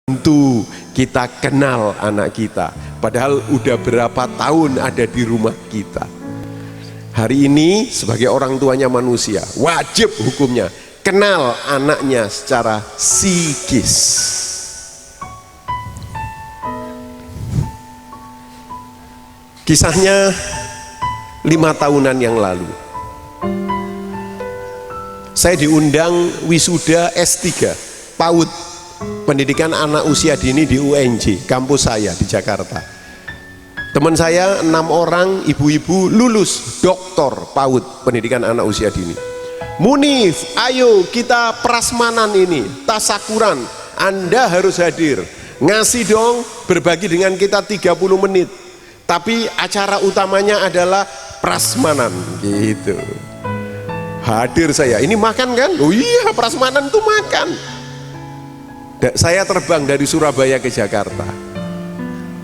tentu kita kenal anak kita, padahal udah berapa tahun ada di rumah kita. Hari ini sebagai orang tuanya manusia, wajib hukumnya kenal anaknya secara psikis. Kisahnya 5 tahunan yang lalu, saya diundang wisuda S3 PAUD, pendidikan anak usia dini di UNJ, kampus saya di Jakarta. Teman saya 6 orang ibu-ibu lulus doktor PAUD, pendidikan anak usia dini. Munif, ayo kita prasmanan ini, tasakuran, Anda harus hadir. Ngasih dong, berbagi dengan kita 30 menit. Tapi acara utamanya adalah prasmanan gitu. Hadir saya, ini makan kan? Oh iya, prasmanan itu makan. Saya terbang dari Surabaya ke Jakarta.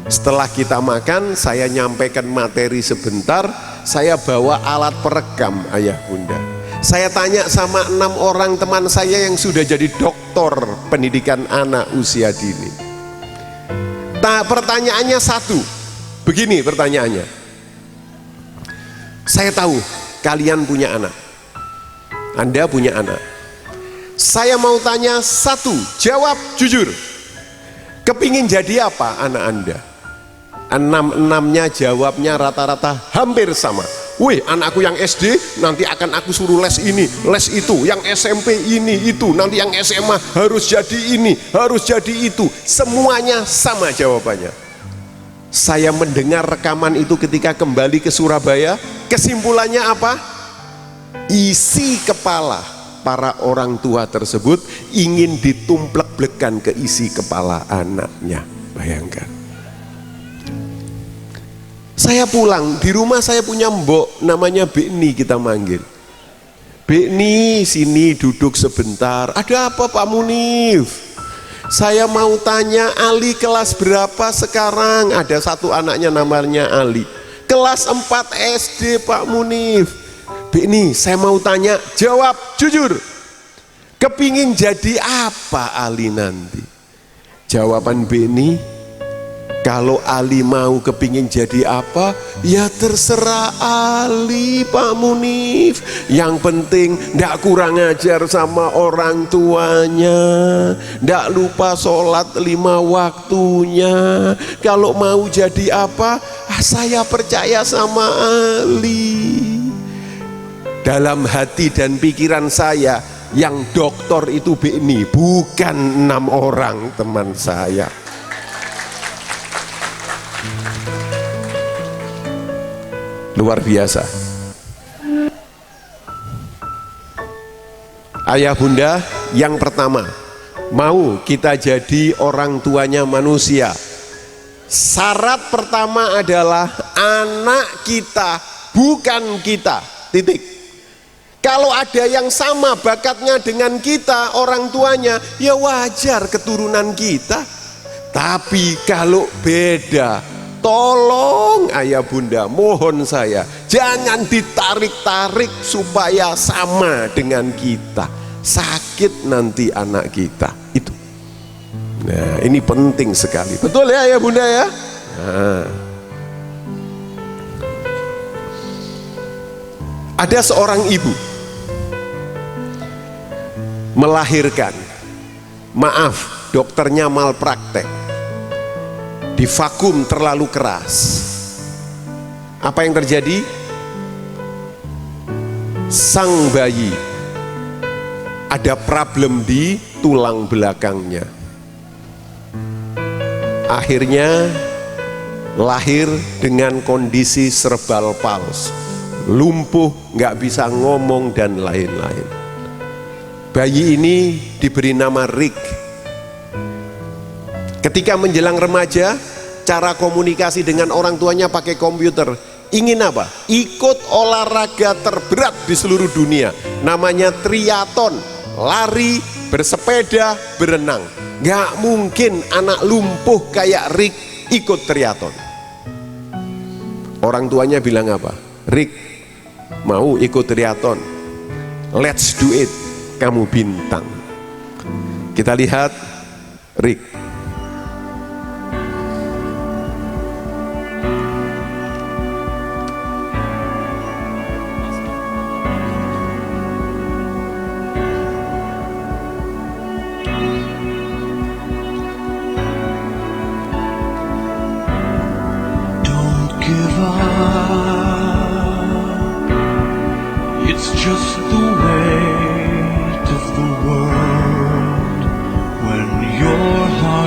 Setelah kita makan, saya nyampaikan materi sebentar. Saya bawa alat perekam ayah bunda. Saya tanya sama 6 orang teman saya yang sudah jadi doktor pendidikan anak usia dini. Pertanyaannya satu, begini pertanyaannya. Saya tahu kalian punya anak, Anda punya anak. Saya mau tanya satu, jawab jujur. Kepingin jadi apa anak Anda? 6-6-nya jawabnya rata-rata hampir sama. Wih, anakku yang SD nanti akan aku suruh les ini, les itu. Yang SMP ini, itu. Nanti yang SMA harus jadi ini, harus jadi itu. Semuanya sama jawabannya. Saya mendengar rekaman itu ketika kembali ke Surabaya. Kesimpulannya apa? Isi kepala para orang tua tersebut ingin ditumplek-blekan ke isi kepala anaknya. Bayangkan. Saya pulang, di rumah saya punya mbok namanya Bekni, kita manggil. Bekni, sini duduk sebentar. Ada apa Pak Munif? Saya mau tanya, Ali kelas berapa sekarang? Ada satu anaknya namanya Ali, kelas 4 SD Pak Munif. Bekni, saya mau tanya, jawab jujur. Kepingin jadi apa Ali nanti? Jawaban Bekni, kalau Ali mau kepingin jadi apa, ya terserah Ali Pak Munif. Yang penting ndak kurang ajar sama orang tuanya, ndak lupa sholat 5 waktunya. Kalau mau jadi apa, saya percaya sama Ali. Dalam hati dan pikiran saya, yang dokter itu Bekni, bukan 6 orang teman saya. Luar biasa. Ayah bunda, yang pertama, mau kita jadi orang tuanya manusia, syarat pertama adalah anak kita, bukan kita. Titik. Kalau ada yang sama bakatnya dengan kita, orang tuanya, ya wajar keturunan kita. Tapi kalau beda, tolong ayah bunda, mohon saya, jangan ditarik-tarik supaya sama dengan kita. Sakit nanti anak kita. Itu. Nah, ini penting sekali. Betul ya ayah bunda ya? Nah. Ada seorang ibu melahirkan, maaf, dokternya malpraktek, divakum terlalu keras. Apa yang terjadi? Sang bayi ada problem di tulang belakangnya. Akhirnya lahir dengan kondisi cerebral palsy, lumpuh, nggak bisa ngomong dan lain-lain. Bayi ini diberi nama Rick. Ketika menjelang remaja, cara komunikasi dengan orang tuanya pakai komputer. Ingin apa? Ikut olahraga terberat di seluruh dunia, namanya triathlon, lari, bersepeda, berenang. Gak mungkin anak lumpuh kayak Rick ikut triathlon. Orang tuanya bilang apa? Rick, mau ikut triathlon? Let's do it, kamu bintang. Kita lihat Rick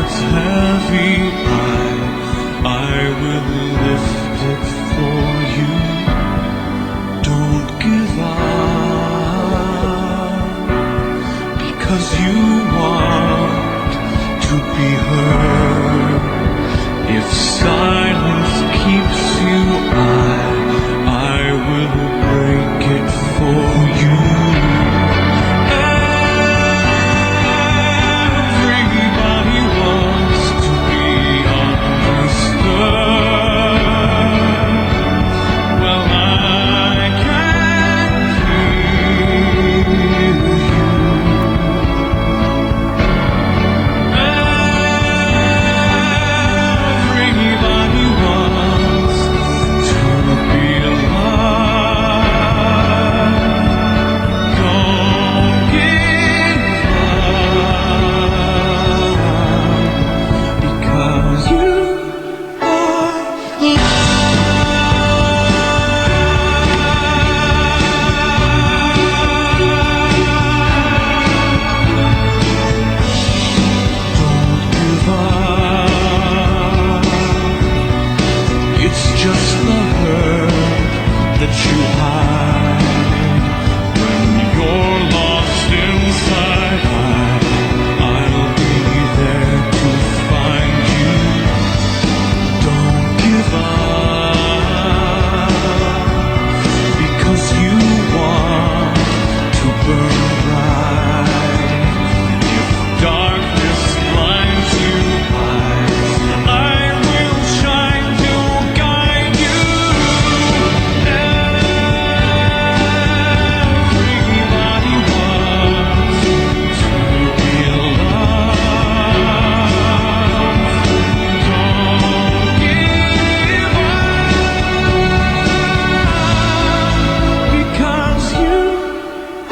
is heavy, I will lift it for you. Don't give up, because you want to be heard. If silence keeps you, I will break it for you. Everybody wants to be understood. Well, I can hear you. Everybody wants to be loved. Don't give up, because you are Don't give up. It's just the hurt that you hide. When you're lost inside, I'll be there to find you. Don't give up, because you want to burn bright. If darkness blinds you, I will shine to guide you. Everybody wants to be loved. Don't give up, because you are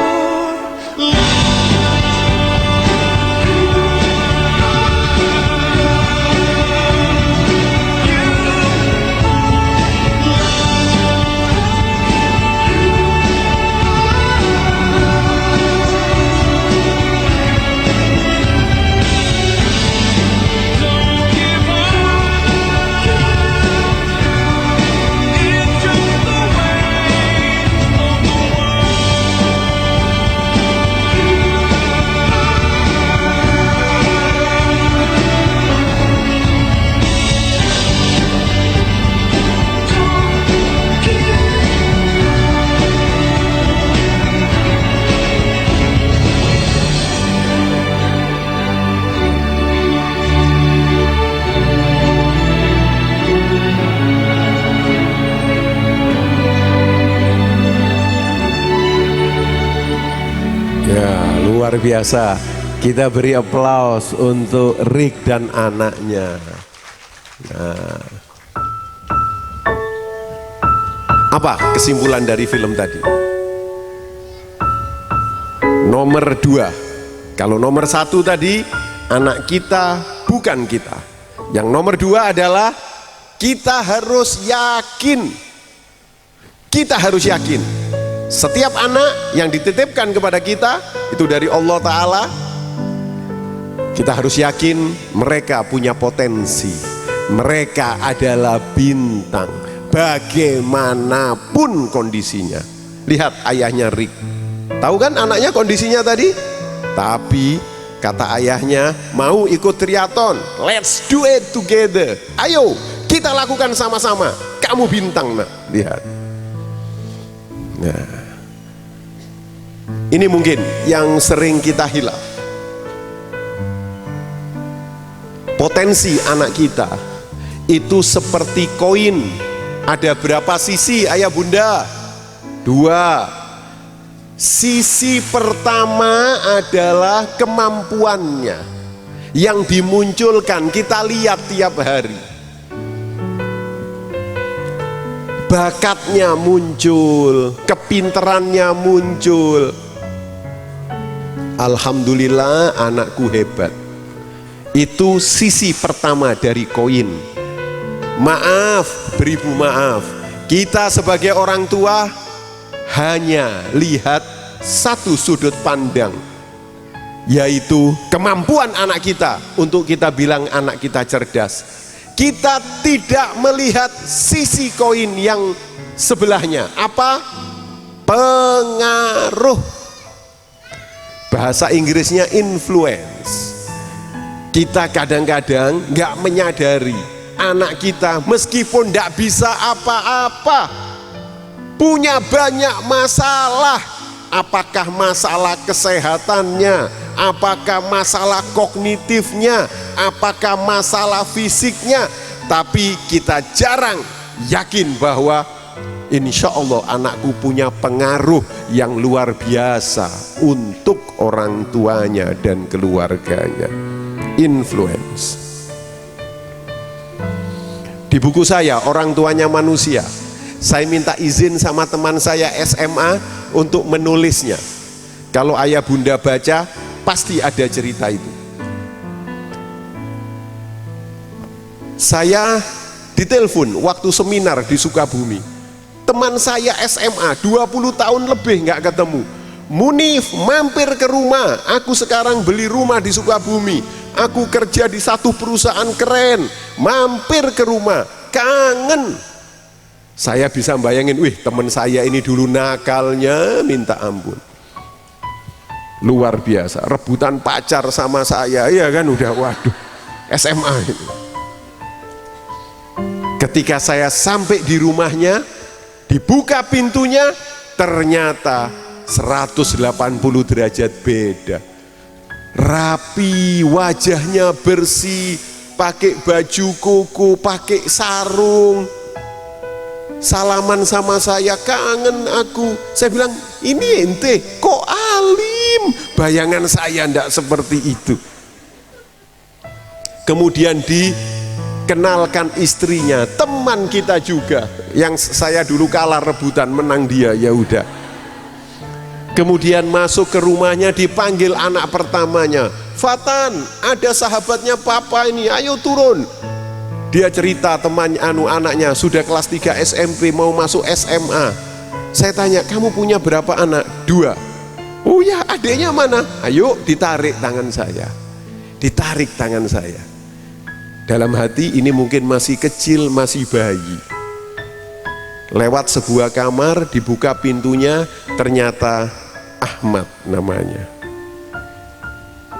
Don't give up. It's just the way of the Ya, luar biasa. Kita beri aplaus untuk Rick dan anaknya. Nah, apa kesimpulan dari film tadi? Nomor 2. Kalau nomor 1 tadi, anak kita bukan kita. Yang nomor 2 adalah kita harus yakin. Kita harus yakin. Setiap anak yang dititipkan kepada kita itu dari Allah Ta'ala. Kita harus yakin mereka punya potensi. Mereka adalah bintang bagaimanapun kondisinya. Lihat ayahnya Rick. Tahu kan anaknya kondisinya tadi? Tapi kata ayahnya, mau ikut triathlon, let's do it together. Ayo kita lakukan sama-sama. Kamu bintang, nak. Lihat. Nah, ini mungkin yang sering kita hilaf. Potensi anak kita itu seperti koin. Ada berapa sisi, ayah bunda? 2. Sisi pertama adalah kemampuannya yang dimunculkan, kita lihat tiap hari. Bakatnya muncul, kepinterannya muncul. Alhamdulillah anakku hebat. Itu sisi pertama dari koin. Maaf, beribu maaf, kita sebagai orang tua hanya lihat satu sudut pandang. yaitu kemampuan anak kita untuk kita bilang anak kita cerdas. Kita tidak melihat sisi koin yang sebelahnya. Apa? Pengaruh. Bahasa Inggrisnya influence. Kita kadang-kadang nggak menyadari anak kita meskipun nggak bisa apa-apa, punya banyak masalah. Apakah masalah kesehatannya, apakah masalah kognitifnya, apakah masalah fisiknya, tapi kita jarang yakin bahwa insya Allah anakku punya pengaruh yang luar biasa untuk orang tuanya dan keluarganya. Influence. Di buku saya Orang Tuanya Manusia, saya minta izin sama teman saya SMA untuk menulisnya. Kalau ayah bunda baca, pasti ada cerita itu. Saya ditelepon waktu seminar di Sukabumi. Teman saya SMA 20 tahun lebih nggak ketemu. Munif, mampir ke rumah. Aku sekarang beli rumah di Sukabumi. Aku kerja di satu perusahaan keren. Mampir ke rumah, kangen. Saya bisa bayangin, wih teman saya ini dulu nakalnya minta ampun. Luar biasa, rebutan pacar sama saya, ya kan udah waduh, SMA ini. Ketika saya sampai di rumahnya, dibuka pintunya, ternyata 180 derajat beda. Rapi, wajahnya bersih, pakai baju koko, pakai sarung. Salaman sama saya, kangen aku. Saya bilang, ini ente kok alim. Bayangan saya ndak seperti itu. Kemudian dikenalkan istrinya, teman kita juga, yang saya dulu kalah rebutan, menang dia, ya udah. Kemudian masuk ke rumahnya, dipanggil anak pertamanya, Fatan, ada sahabatnya papa ini, ayo turun. Dia cerita teman anaknya sudah kelas 3 SMP mau masuk SMA. Saya tanya, kamu punya berapa anak? 2. Oh ya, adiknya mana? Ayo, ditarik tangan saya. Ditarik tangan saya. Dalam hati ini mungkin masih kecil, masih bayi. Lewat sebuah kamar, dibuka pintunya, ternyata Ahmad namanya.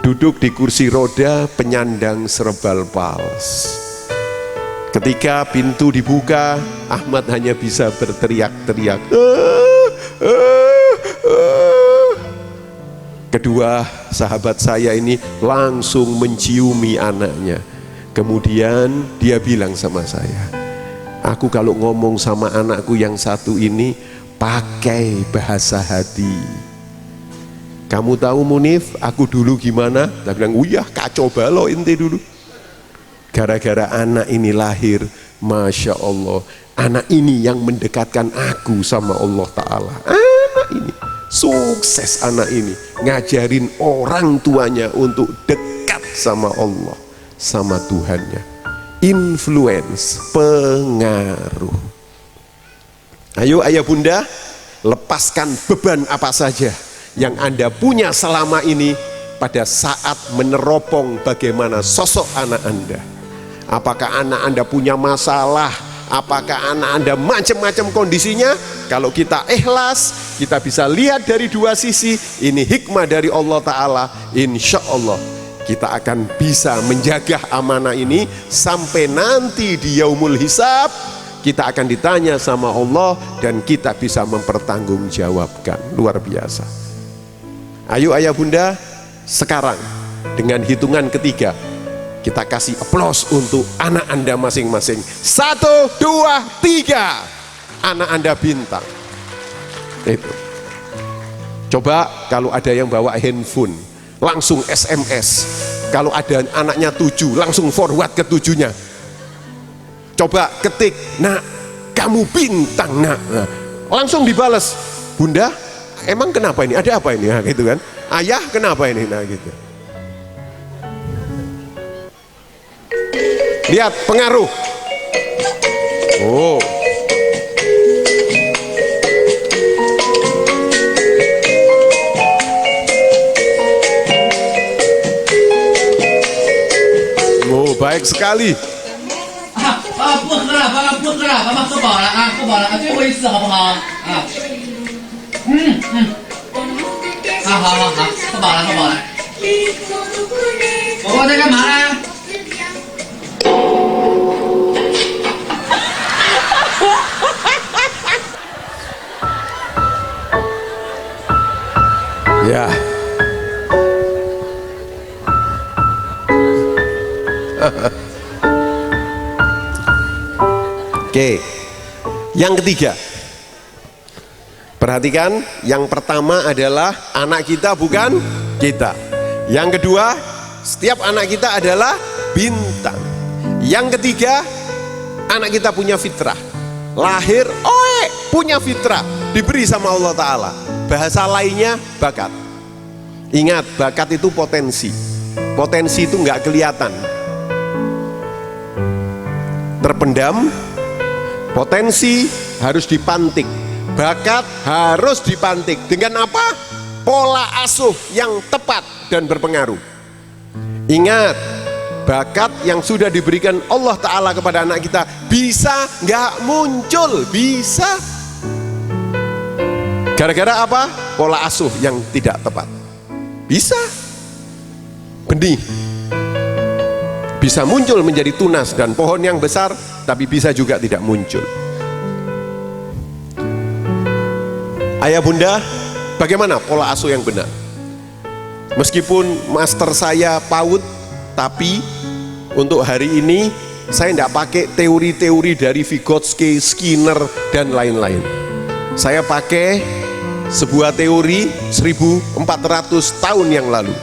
Duduk di kursi roda, penyandang cerebral palsy. Ketika pintu dibuka, Ahmad hanya bisa berteriak-teriak. Kedua sahabat saya ini langsung menciumi anaknya. Kemudian dia bilang sama saya, aku kalau ngomong sama anakku yang satu ini pakai bahasa hati. Kamu tahu Munif, aku dulu gimana? Dia bilang, uyah kacau balau ente dulu. Gara-gara anak ini lahir, Masya Allah, anak ini yang mendekatkan aku sama Allah Ta'ala. Anak ini, sukses anak ini, ngajarin orang tuanya untuk dekat sama Allah, sama Tuhannya. Influence, pengaruh. Ayo ayah bunda, lepaskan beban apa saja yang Anda punya selama ini pada saat meneropong bagaimana sosok anak Anda. Apakah anak Anda punya masalah? Apakah anak Anda macam-macam kondisinya? Kalau kita ikhlas, kita bisa lihat dari dua sisi. Ini hikmah dari Allah Ta'ala. Insya Allah kita akan bisa menjaga amanah ini sampai nanti di yaumul hisab. Kita akan ditanya sama Allah dan kita bisa mempertanggungjawabkan. Luar biasa. Ayo ayah bunda, sekarang dengan hitungan ketiga kita kasih aplaus untuk anak Anda masing-masing. 1, 2, 3. Anak Anda bintang. Itu. Coba kalau ada yang bawa handphone, langsung SMS. Kalau ada anaknya 7, langsung forward ke 7-nya. Coba ketik, nak, kamu bintang, nak. Nah, langsung dibalas, bunda, emang kenapa ini? Ada apa ini? Nah, gitu kan? Ayah, kenapa ini? Nah, gitu. Lihat pengaruh. Oh. Oh, baik sekali. 不喝了，不喝了，妈妈喝饱了啊，喝饱了啊，最后一次好不好？啊，好，喝饱了，喝饱了。宝宝在干嘛呢？ Ya. Oke. Yang ketiga. Perhatikan, yang pertama adalah anak kita bukan kita. Yang kedua, setiap anak kita adalah bintang. Yang ketiga, anak kita punya fitrah. Lahir, punya fitrah, diberi sama Allah Ta'ala. Bahasa lainnya bakat. Ingat, bakat itu potensi. Potensi itu nggak kelihatan, terpendam. Potensi harus dipantik, bakat harus dipantik. Dengan apa? Pola asuh yang tepat dan berpengaruh. Ingat, bakat yang sudah diberikan Allah Ta'ala kepada anak kita bisa nggak muncul, bisa gara-gara apa? Pola asuh yang tidak tepat. Bisa benih bisa muncul menjadi tunas dan pohon yang besar, tapi bisa juga tidak muncul. Ayah bunda, bagaimana pola asuh yang benar? Meskipun master saya PAUD, tapi untuk hari ini saya tidak pakai teori-teori dari Vygotsky, Skinner dan lain-lain. Saya pakai sebuah teori 1400 tahun yang lalu.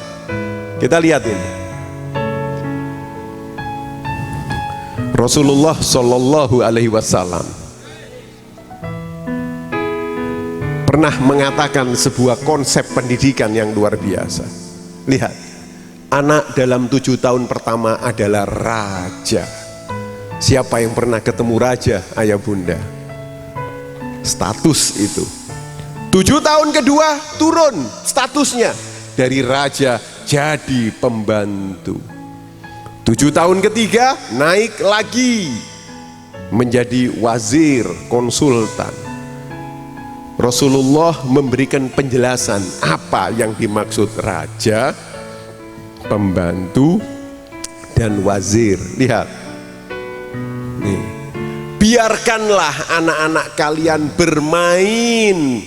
Kita lihat ini. Rasulullah Shallallahu Alaihi Wasallam pernah mengatakan sebuah konsep pendidikan yang luar biasa. Lihat, anak dalam 7 tahun pertama adalah raja. Siapa yang pernah ketemu raja, ayah bunda? Status itu. 7 tahun kedua turun statusnya dari raja jadi pembantu. 7 tahun ketiga naik lagi menjadi wazir, konsultan. Rasulullah memberikan penjelasan apa yang dimaksud raja, pembantu, dan wazir. Lihat nih, biarkanlah anak-anak kalian bermain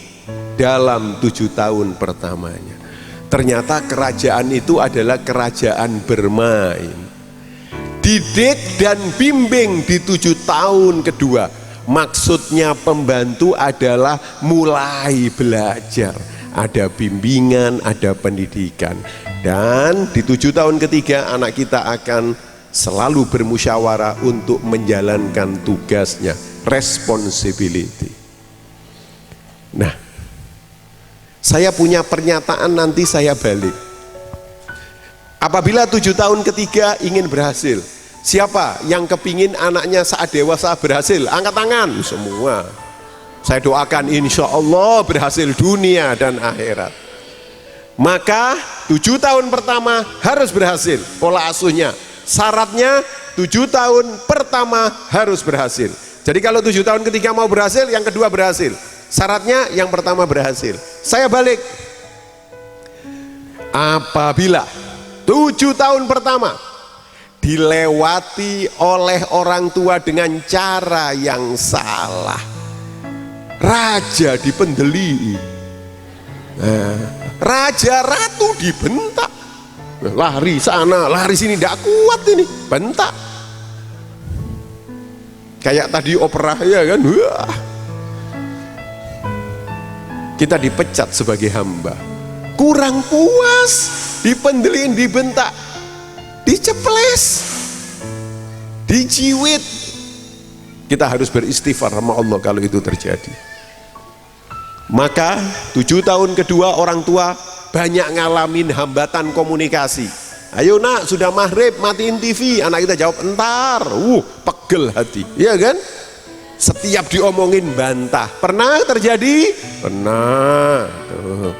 dalam 7 tahun pertamanya. Ternyata kerajaan itu adalah kerajaan bermain. Didik dan bimbing di 7 tahun kedua. Maksudnya pembantu adalah mulai belajar. Ada bimbingan, ada pendidikan. Dan di 7 tahun ketiga anak kita akan selalu bermusyawarah untuk menjalankan tugasnya. Responsibility. Nah, saya punya pernyataan, nanti saya balik. Apabila 7 tahun ketiga ingin berhasil, siapa yang kepingin anaknya saat dewasa berhasil? Angkat tangan semua. Saya doakan insya Allah berhasil dunia dan akhirat. Maka 7 tahun pertama harus berhasil pola asuhnya. Syaratnya 7 tahun pertama harus berhasil. Jadi kalau 7 tahun ketiga mau berhasil, yang kedua berhasil. Syaratnya yang pertama berhasil. Saya balik. Apabila 7 tahun pertama dilewati oleh orang tua dengan cara yang salah, raja dipendeli, raja ratu dibentak, lari sana lari sini, tidak kuat ini, bentak kayak tadi opera ya kan. Wah. Kita dipecat sebagai hamba, kurang puas, dipendeliin, dibentak, diceples, dijiwit. Kita harus beristighfar sama Allah kalau itu terjadi. Maka 7 tahun kedua orang tua banyak ngalamin hambatan komunikasi. Ayo nak, sudah maghrib, matiin TV. Anak kita jawab entar. Pegel hati, iya kan? Setiap diomongin bantah. Pernah terjadi? Pernah. Tuh.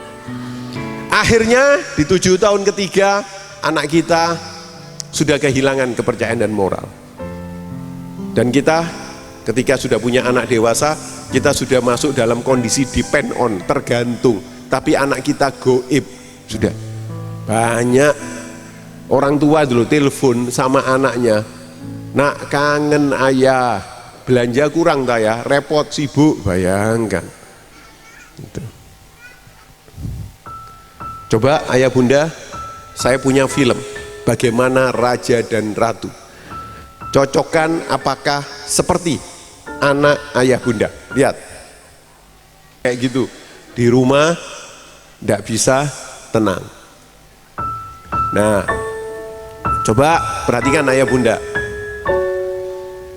Akhirnya di 7 tahun ketiga anak kita sudah kehilangan kepercayaan dan moral. Dan kita ketika sudah punya anak dewasa, kita sudah masuk dalam kondisi depend on, tergantung. Tapi anak kita goib sudah. Banyak orang tua dulu telepon sama anaknya, nak kangen ayah, belanja kurang tak ya, repot sibuk, bayangkan. Gitu. Coba ayah bunda, saya punya film bagaimana Raja dan Ratu. Cocokkan apakah seperti anak ayah bunda? Lihat, kayak gitu di rumah tidak bisa tenang. Nah, coba perhatikan ayah bunda.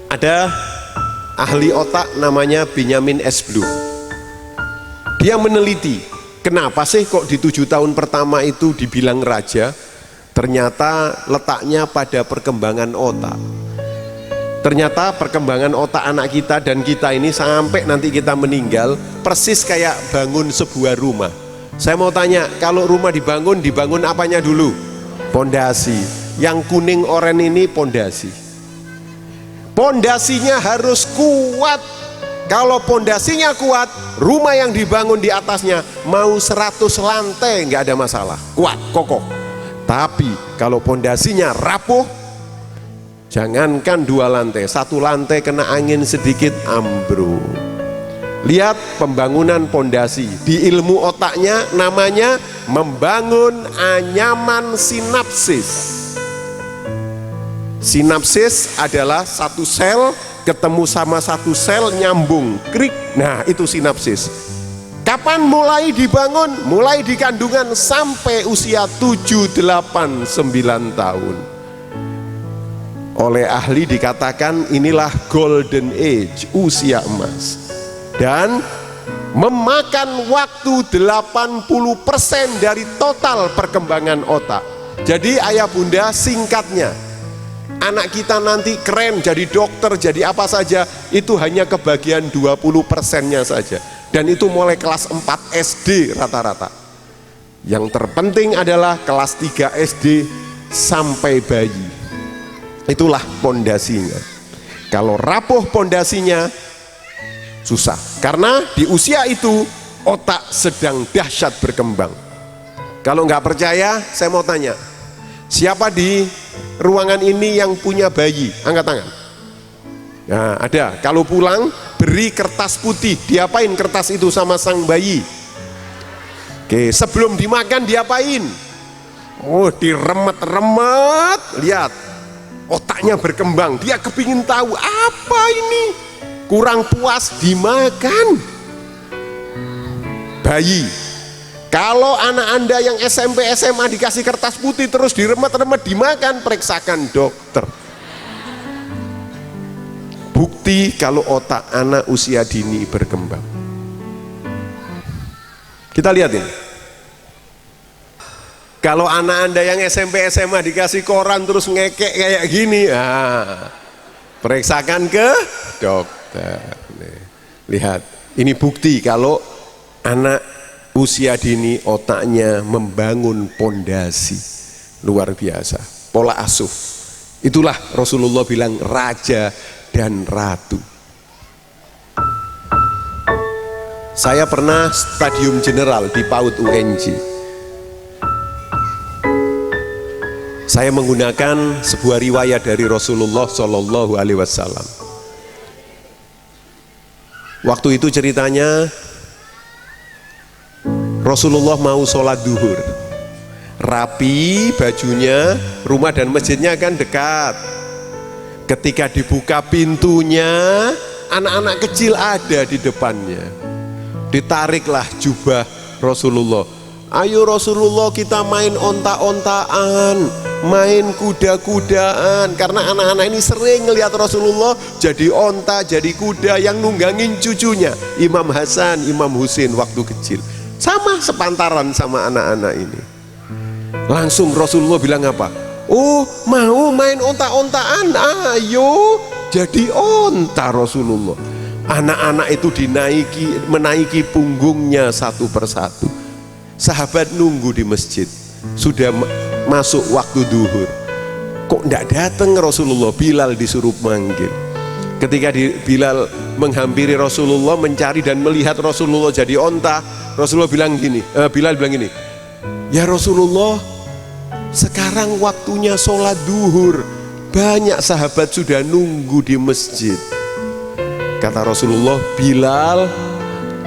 Ada ahli otak namanya Benjamin S. Bloom. Dia meneliti, kenapa sih kok di 7 tahun pertama itu dibilang raja? Ternyata letaknya pada perkembangan otak. Ternyata perkembangan otak anak kita dan kita ini sampai nanti kita meninggal persis kayak bangun sebuah rumah. Saya mau tanya, kalau rumah dibangun apanya dulu? Pondasi. Yang kuning oranye ini pondasi. Pondasinya harus kuat. Kalau pondasinya kuat, rumah yang dibangun di atasnya mau 100 lantai nggak ada masalah, kuat, kokoh. Tapi kalau pondasinya rapuh, jangankan 2 lantai, 1 lantai kena angin sedikit ambruk. Lihat pembangunan pondasi di ilmu otaknya namanya membangun anyaman sinapsis. Sinapsis adalah satu sel ketemu sama satu sel nyambung, krik. Nah, itu sinapsis. Kapan mulai dibangun? Mulai di kandungan sampai usia 7, 8, 9 tahun. Oleh ahli dikatakan inilah golden age, usia emas. Dan memakan waktu 80% dari total perkembangan otak. Jadi ayah bunda, singkatnya, anak kita nanti keren jadi dokter, jadi apa saja, itu hanya kebagian 20%-nya saja. Dan itu mulai kelas 4 SD rata-rata. Yang terpenting adalah kelas 3 SD sampai bayi. Itulah pondasinya. Kalau rapuh pondasinya, susah. Karena di usia itu otak sedang dahsyat berkembang. Kalau nggak percaya, saya mau tanya, siapa di ruangan ini yang punya bayi? Angkat tangan. Nah, ada. Kalau pulang beri kertas putih. Diapain kertas itu sama sang bayi? Oke, sebelum dimakan diapain? Oh, diremet-remet. Lihat, otaknya berkembang. Dia kepingin tahu apa ini. Kurang puas dimakan. Bayi. Kalau anak Anda yang SMP SMA dikasih kertas putih terus diremet-remet dimakan, periksakan dokter. Bukti kalau otak anak usia dini berkembang. Kita lihat ini. Kalau anak Anda yang SMP SMA dikasih koran terus ngekek kayak gini, periksakan ke dokter. Lihat, ini bukti kalau anak usia dini otaknya membangun pondasi luar biasa. Pola asuh, itulah Rasulullah bilang raja dan ratu. Saya pernah stadium general di PAUD UNJ. Saya menggunakan sebuah riwayat dari Rasulullah Shallallahu Alaihi Wasallam. Waktu itu ceritanya Rasulullah mau sholat duhur, rapi bajunya, rumah dan masjidnya kan dekat. Ketika dibuka pintunya, anak-anak kecil ada di depannya. Ditariklah jubah Rasulullah. Ayo Rasulullah, kita main onta-ontaan, main kuda-kudaan. Karena anak-anak ini sering ngelihat Rasulullah jadi onta, jadi kuda yang nunggangin cucunya, Imam Hasan, Imam Husin waktu kecil. Sama sepantaran sama anak-anak ini. Langsung Rasulullah bilang apa? Oh, mau main onta-ontaan? Ayo jadi onta Rasulullah. Anak-anak itu menaiki punggungnya satu persatu. Sahabat nunggu di masjid. Sudah masuk waktu duhur. Kok tidak datang Rasulullah? Bilal disuruh manggil. Ketika Bilal menghampiri Rasulullah, mencari dan melihat Rasulullah jadi onta, Rasulullah bilang gini, Bilal bilang gini, ya Rasulullah, sekarang waktunya sholat duhur, banyak sahabat sudah nunggu di masjid. Kata Rasulullah, Bilal,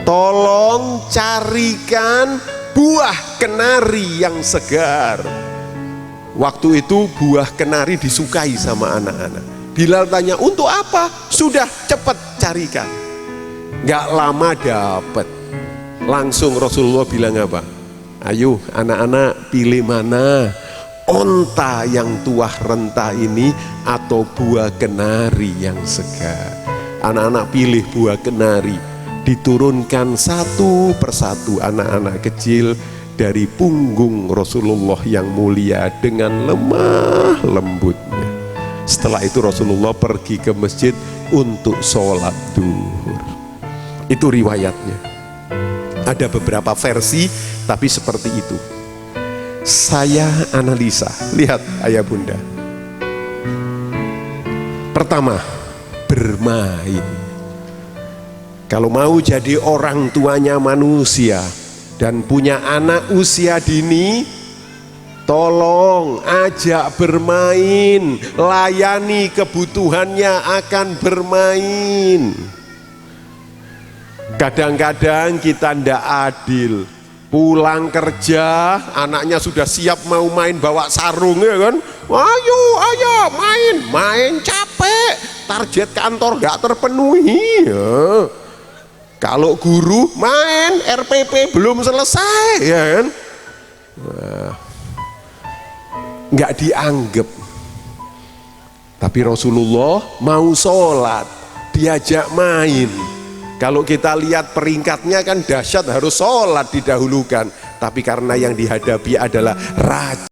tolong carikan buah kenari yang segar. Waktu itu buah kenari disukai sama anak-anak. Bilal tanya, untuk apa? Sudah, cepat carikan. Gak lama dapat. Langsung Rasulullah bilang apa? Ayo anak-anak, pilih mana? Onta yang tuah renta ini atau buah kenari yang segar? Anak-anak pilih buah kenari. Diturunkan satu persatu anak-anak kecil dari punggung Rasulullah yang mulia dengan lemah lembutnya. Setelah itu Rasulullah pergi ke masjid untuk sholat duhur. Itu riwayatnya. Ada beberapa versi, tapi seperti itu. Saya analisa, lihat ayah bunda. Pertama, bermain. Kalau mau jadi orang tuanya manusia dan punya anak usia dini, tolong ajak bermain, layani kebutuhannya akan bermain. Kadang-kadang kita ndak adil. Pulang kerja, anaknya sudah siap mau main bawa sarung ya kan? Ayo, ayo main capek, target kantor nggak terpenuhi. Ya. Kalau guru main, RPP belum selesai, ya kan? Nggak dianggap. Tapi Rasulullah mau sholat, diajak main. Kalau kita lihat peringkatnya kan dahsyat, harus sholat didahulukan. Tapi karena yang dihadapi adalah raja.